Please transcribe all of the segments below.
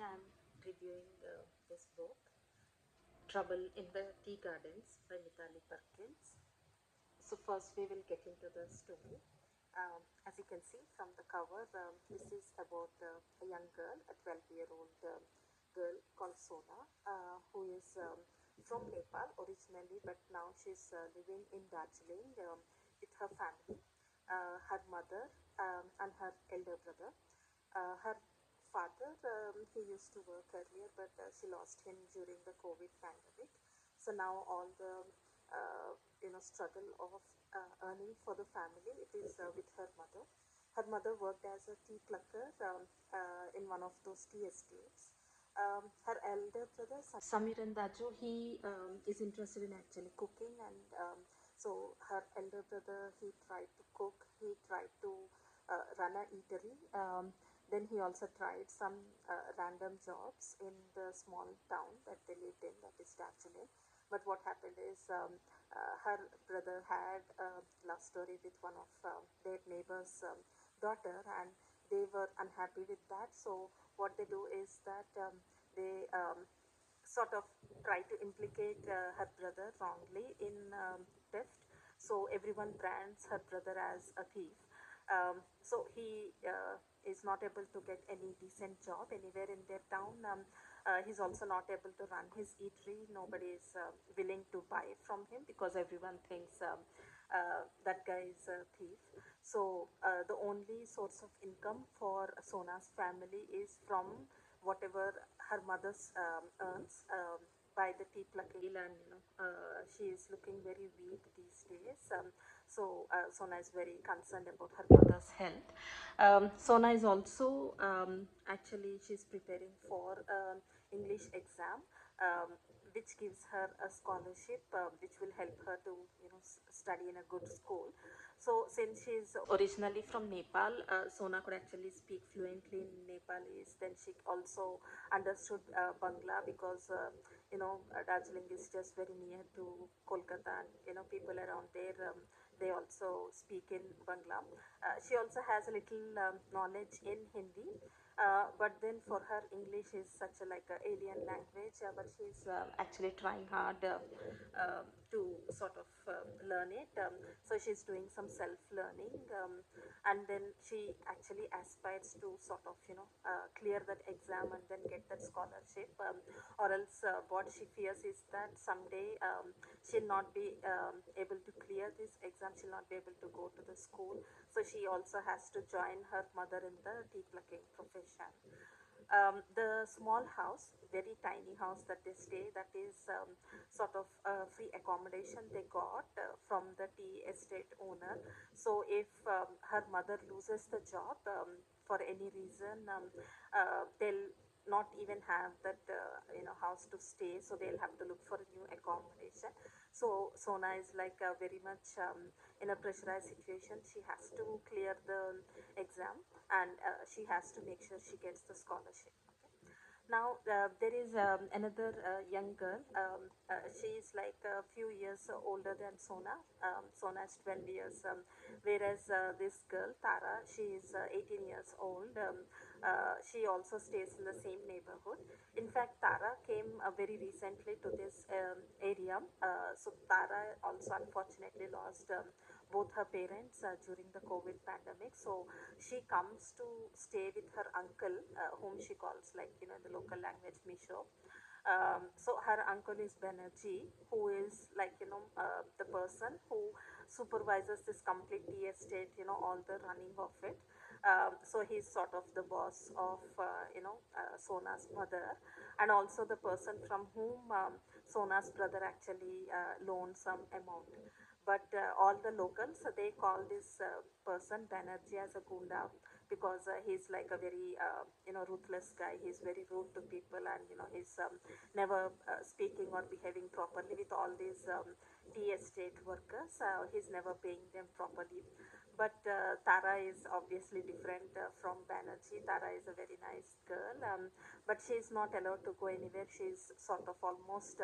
I'm reviewing this book, Trouble in the Tea Gardens by Mitali Perkins. So, first, we will get into the story. As you can see from the cover, this is about a young girl, a 12-year-old girl called Sona, who is from Nepal originally, but now she's living in Darjeeling with her family, her mother, and her elder brother. Her father, he used to work earlier, but she lost him during the COVID pandemic. So now all the struggle of earning for the family, it is with her mother. Her mother worked as a tea plucker in one of those tea estates. Her elder brother Samir and Daju, he is interested in actually cooking, and so her elder brother, he tried to cook, he tried to run a eatery. Then he also tried some random jobs in the small town that they lived in, that is Darjeeling. But what happened is her brother had a love story with one of their neighbor's daughter, and they were unhappy with that. So what they do is that they sort of try to implicate her brother wrongly in theft. So everyone brands her brother as a thief. So he is not able to get any decent job anywhere in their town. He's also not able to run his eatery. Nobody is willing to buy from him because everyone thinks that guy is a thief. So the only source of income for Sona's family is from whatever her mother earns by the tea plucking, and she is looking very weak these days. So Sona is very concerned about her mother's health. Sona is also actually she's preparing for English exam, which gives her a scholarship, which will help her to study in a good school. So since she's originally from Nepal, Sona could actually speak fluently in Nepalese. Then she also understood Bangla because Darjeeling is just very near to Kolkata, and people around there, they also speak in Bangla. She also has a little knowledge in Hindi, but then for her English is such a like a alien language, but she's actually trying hard to sort of learn it. So she's doing some self learning, and then she actually aspires to sort of clear that exam and then get that scholarship, or else what she fears is that someday she'll not be able to clear this exam, she'll not be able to go to the school. So she also has to join her mother in the tea plucking profession. The small house, very tiny house that they stay, that is sort of free accommodation they got from the tea estate owner. So if her mother loses the job for any reason, they'll not even have that house to stay, so they'll have to look for a new accommodation. So Sona is like very much in a pressurized situation. She has to clear the exam, and she has to make sure she gets the scholarship. Okay. Now there is another young girl. She is like a few years older than Sona. Sona is 12 years, whereas this girl Tara, she is 18 years old. She also stays in the same neighborhood. In fact, Tara came very recently to this area. So Tara also unfortunately lost both her parents during the COVID pandemic. So she comes to stay with her uncle, whom she calls, like in the local language, Misho. So her uncle is Banerjee, who is like the person who supervises this complete tea estate, all the running of it. So he's sort of the boss of Sona's mother, and also the person from whom Sona's brother actually loaned some amount. But all the locals, they call this person Banerjee as a gunda, because he's like a very ruthless guy. He's very rude to people, and he's never speaking or behaving properly with all these tea estate workers. He's never paying them properly. But Tara is obviously different from Banerjee. Tara is a very nice girl, but she's not allowed to go anywhere. She's sort of almost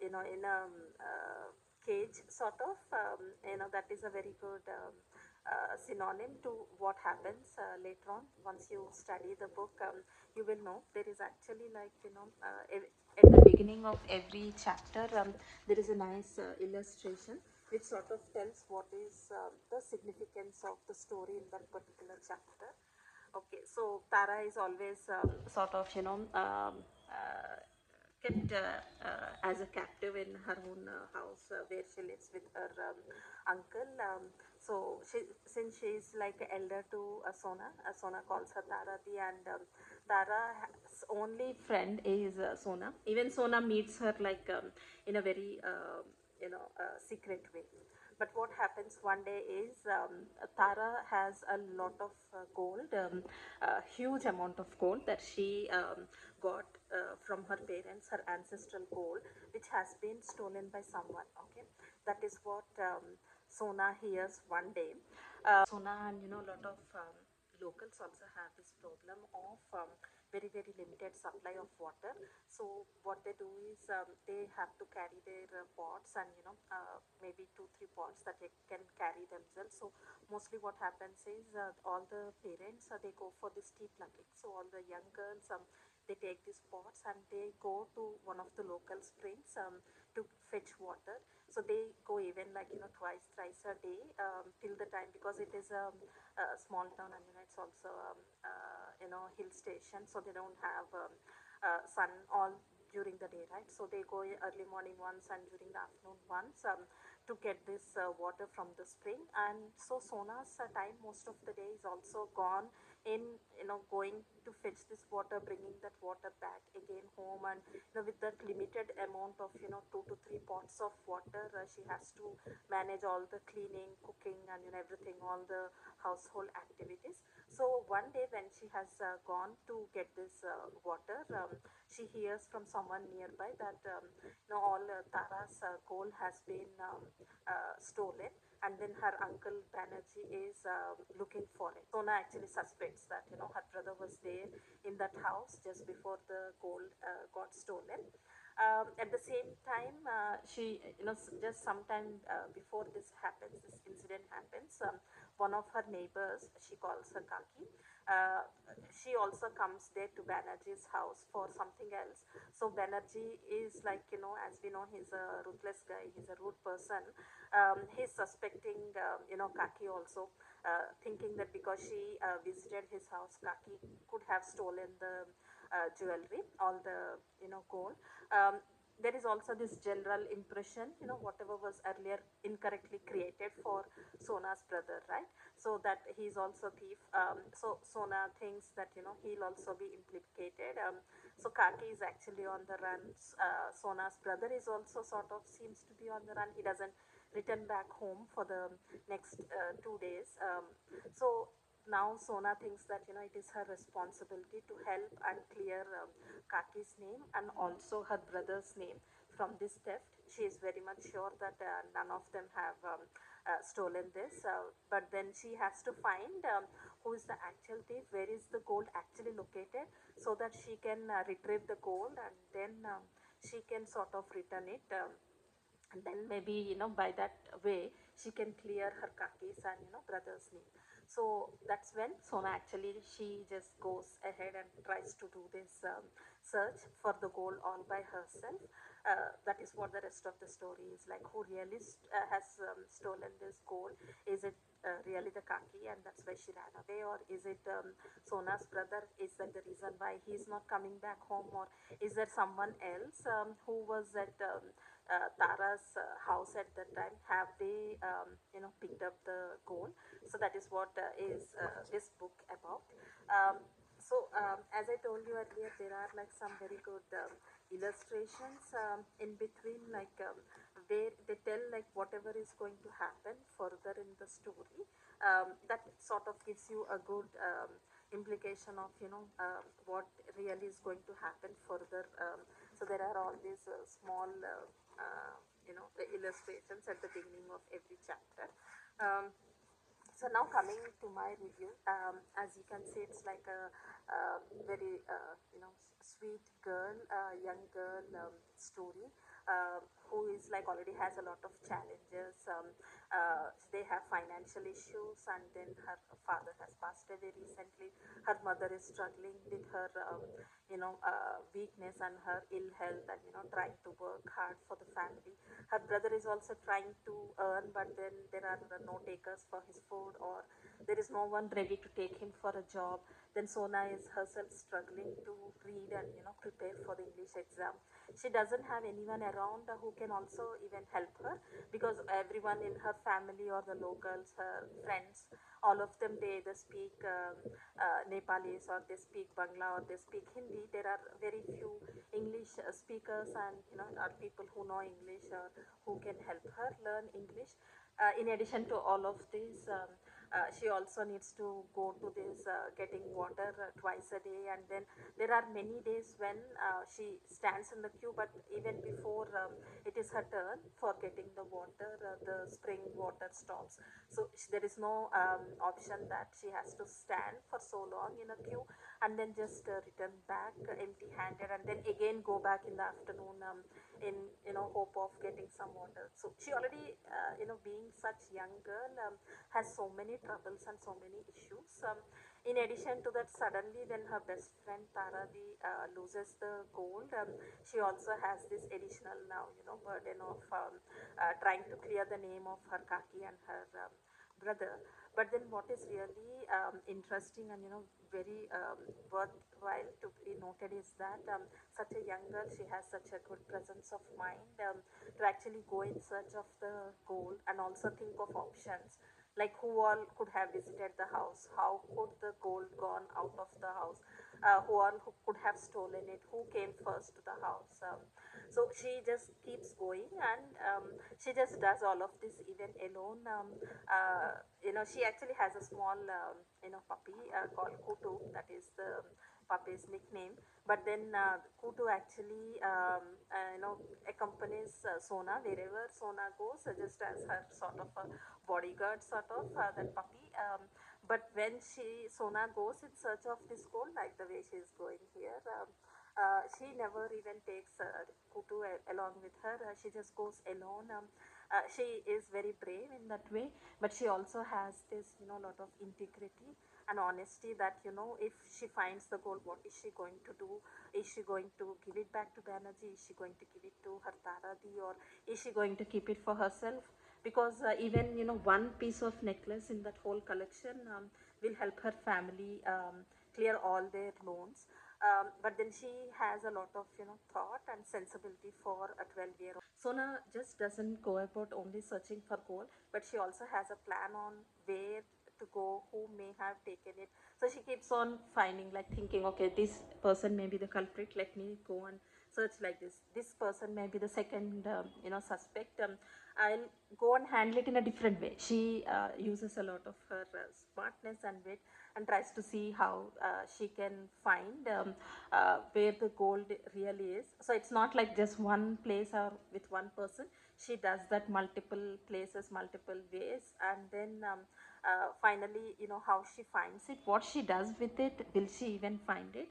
in a cage, sort of. That is a very good synonym to what happens later on. Once you study the book, you will know there is actually like, at the beginning of every chapter, there is a nice illustration which sort of tells what is the significance of the story in that particular chapter. Okay, so Tara is always sort of, kept as a captive in her own house where she lives with her uncle. So since she is like elder to Sona calls her Tarati, and Tara's only friend is Sona. Even Sona meets her like in a very secret way. But what happens one day is Tara has a lot of gold, a huge amount of gold that she got from her parents, her ancestral gold, which has been stolen by someone. Okay, that is what Sona hears one day. Sona and a lot of locals also have this problem of very limited supply of water. So what they do is they have to carry their pots, and maybe 2-3 pots that they can carry themselves. So mostly what happens is all the parents they go for this tea plucking. So all the young girls they take these pots and they go to one of the local springs to fetch water. So they go even like twice thrice a day till the time, because it is a small town, and it's also hill station, so they don't have sun all during the day, right? So they go early morning once and during the afternoon once to get this water from the spring. And so Sona's time most of the day is also gone in going to fetch this water, bringing that water back again home, and with that limited amount of 2 to 3 pots of water, she has to manage all the cleaning, cooking, and everything, all the household activities. So one day when she has gone to get this water, she hears from someone nearby that all Tara's gold has been stolen, and then her uncle Banerjee is looking for it. Sona actually suspects that her brother was there in that house just before the gold got stolen. At the same time, she just sometime before this happens, this incident happens. One of her neighbors, she calls her Kaki. Uh, she also comes there to Banerjee's house for something else. So Banerjee is like, as we know, he's a ruthless guy. He's a rude person. He's suspecting, Kaki also, thinking that because she visited his house, Kaki could have stolen the jewelry, all the gold. Um, there is also this general impression, whatever was earlier incorrectly created for Sona's brother, right? So that he's also thief. So Sona thinks that he'll also be implicated. So Kaki is actually on the run. Sona's brother is also sort of seems to be on the run. He doesn't return back home for the next 2 days. So now Sona thinks that it is her responsibility to help and clear Kaki's name and also her brother's name from this theft. She is very much sure that none of them have stolen this, but then she has to find who is the actual thief, where is the gold actually located, so that she can retrieve the gold, and then she can sort of return it. And then maybe by that way she can clear her Kaki's and brother's name. So that's when Sona actually she just goes ahead and tries to do this search for the gold all by herself. That is what the rest of the story is like. Who really has stolen this gold? Is it really the Kaki, and that's why she ran away, or is it Sona's brother? Is that the reason why he's not coming back home, or is there someone else who was at Tara's house at that time? Have they picked up the gold? So that is what is this book about. As I told you earlier, there are like some very good illustrations in between, like where they tell like whatever is going to happen further in the story. That sort of gives you a good implication of what really is going to happen further. So there are all these small illustrations at the beginning of every chapter. So now coming to my review, as you can see, it's like a very sweet girl, young girl story, who is like already has a lot of challenges. They have financial issues, and then her father has passed away recently. Her mother is struggling with her, weakness and her ill health, and trying to work hard for the family. Her brother is also trying to earn, but then there are no takers for his food, or there is no one ready to take him for a job. Then Sona is herself struggling to read and prepare for the English exam. She doesn't have anyone around who can also even help her, because everyone in her family or the locals, her friends, all of them, they either speak Nepalis, or they speak Bangla, or they speak Hindi. There are very few English speakers, and are people who know English or who can help her learn English. In addition to all of this, she also needs to go to this getting water twice a day, and then there are many days when she stands in the queue, but even before it is her turn for getting the water, the spring water stops. So there is no option that she has to stand for so long in a queue and then just return back empty handed, and then again go back in the afternoon, in hope of getting some water. So she already, being such young girl, has so many troubles and so many issues. In addition to that, suddenly when her best friend Taradi loses the gold, she also has this additional now, burden of trying to clear the name of her kaki and her brother. But then what is really interesting and very worthwhile to be noted is that such a young girl, she has such a good presence of mind to actually go in search of the gold, and also think of options, like who all could have visited the house, how could the gold gone out of the house, who could have stolen it, who came first to the house. So she just keeps going, and she just does all of this even alone. She actually has a small puppy called Kutu. That is the puppy's nickname. But then Kutu actually accompanies Sona wherever Sona goes, just as her sort of a bodyguard, sort of that puppy. But when Sona goes in search of this gold, like the way she is going here, she never even takes Kutu along with her. She just goes alone. She is very brave in that way, but she also has this, lot of integrity and honesty, that if she finds the gold, what is she going to do? Is she going to give it back to Banerjee? Is she going to give it to her Taradi, or is she going to keep it for herself? Because even one piece of necklace in that whole collection will help her family clear all their loans. But then she has a lot of thought and sensibility for a 12-year-old. Sona just doesn't go about only searching for gold, but she also has a plan on where to go, who may have taken it. So she keeps on finding, like thinking, okay, this person may be the culprit, let me go and search like this. This person may be the second suspect. I'll go and handle it in a different way. She uses a lot of her smartness and wit, and tries to see how she can find where the gold really is. So it's not like just one place or with one person. She does that multiple places, multiple ways, and then finally, how she finds it, what she does with it, will she even find it?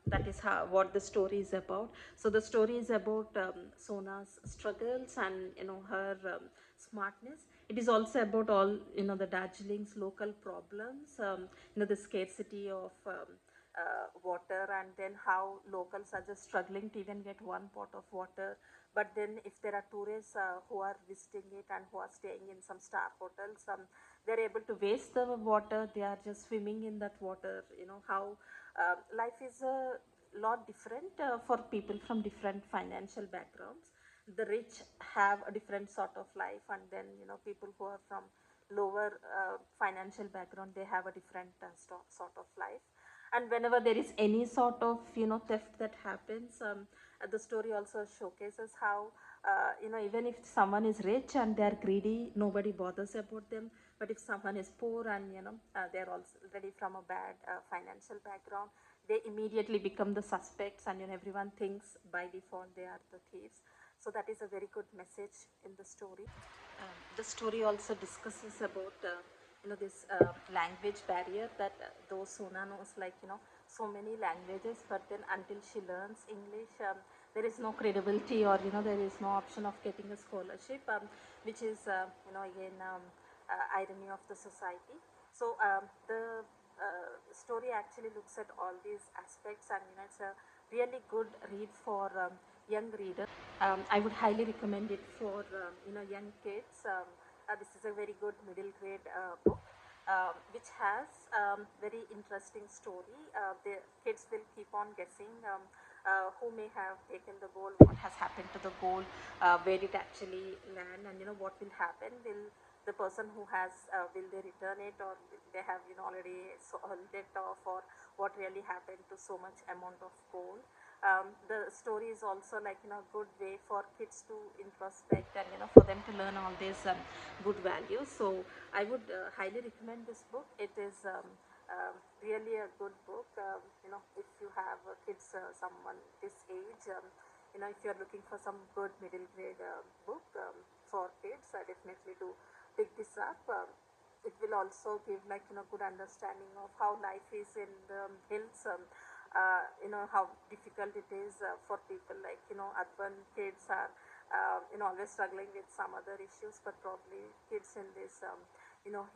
That is what the story is about. So the story is about Sona's struggles and her smartness. It is also about all the Darjeeling's local problems, the scarcity of water, and then how locals are just struggling to even get one pot of water. But then if there are tourists who are visiting it and who are staying in some star hotels, they're able to waste the water. They are just swimming in that water. How life is a lot different for people from different financial backgrounds. The rich have a different sort of life, and then people who are from lower financial background, they have a different sort of life. And whenever there is any sort of theft that happens, the story also showcases how even if someone is rich and they are greedy, nobody bothers about them. But if someone is poor and they are already from a bad financial background, they immediately become the suspects, and everyone thinks by default they are the thieves. So that is a very good message in the story. The story also discusses about this language barrier that those Sona knows, like so many languages, but then until she learns English, there is no credibility, or there is no option of getting a scholarship, which is again irony of the society. So the story actually looks at all these aspects, and it's a really good read for young readers. I would highly recommend it for young kids. This is a very good middle grade book, which has very interesting story. The kids will keep on guessing who may have taken the goal, what has happened to the goal, where it actually land, and what will happen. Will the person who has will they return it, or will they have already sold it off, or what really happened to so much amount of gold. The story is also like good way for kids to introspect, and for them to learn all these good values. So I would highly recommend this book. It is really a good book. If you have kids, someone this age, if you're looking for some good middle grade book for kids, I definitely do pick this up. It will also give like good understanding of how life is in the hills. How difficult it is for people like urban kids are always struggling with some other issues, but probably kids in this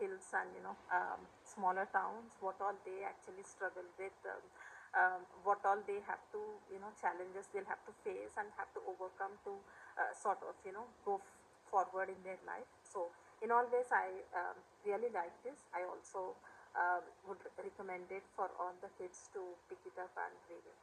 hills and smaller towns, what all they actually struggle with, what all they have to challenges they'll have to face and have to overcome to sort of go forward in their life. So in all ways, I really like this. I also would recommend it for all the kids to pick it up and read it.